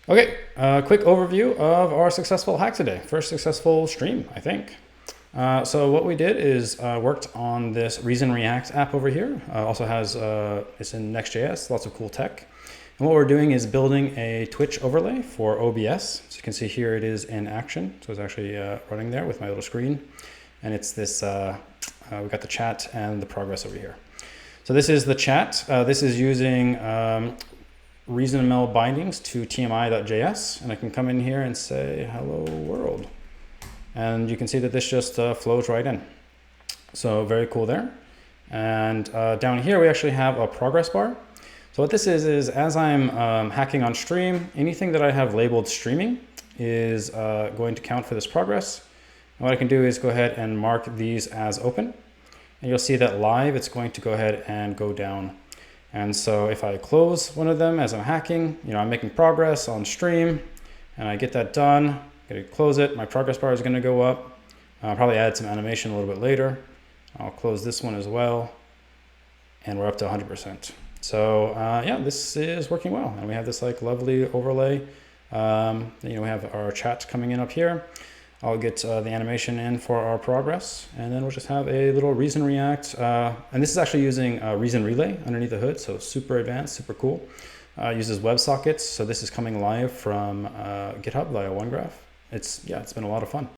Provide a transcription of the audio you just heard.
Okay, quick overview of our successful hack today. First successful stream, I think. So what we did is worked on this Reason React app over here. Also has, it's in Next.js, lots of cool tech. And what we're doing is building a Twitch overlay for OBS. So you can see here it is in action. So it's actually running there with my little screen. And it's this, we got the chat and the progress over here. So this is the chat. This is using ReasonML bindings to tmi.js. And I can come in here and say, hello world. And you can see that this just flows right in. So very cool there. And down here, we actually have a progress bar. So what this is as I'm hacking on stream, anything that I have labeled streaming is going to count for this progress. And what I can do is go ahead and mark these as open. And you'll see that live, it's going to go ahead and go down. And so if I close one of them as I'm hacking, I'm making progress on stream and I get that done, I'm going to close it. My progress bar is going to go up. I'll probably add some animation a little bit later. I'll close this one as well. And we're up to 100%. So yeah, this is working well. And we have this like lovely overlay. We have our chat coming in up here. I'll get the animation in for our progress, and then we'll just have a little Reason React. And this is actually using Reason Relay underneath the hood, so super advanced, super cool. Uses WebSockets, so this is coming live from GitHub via OneGraph. It's been a lot of fun.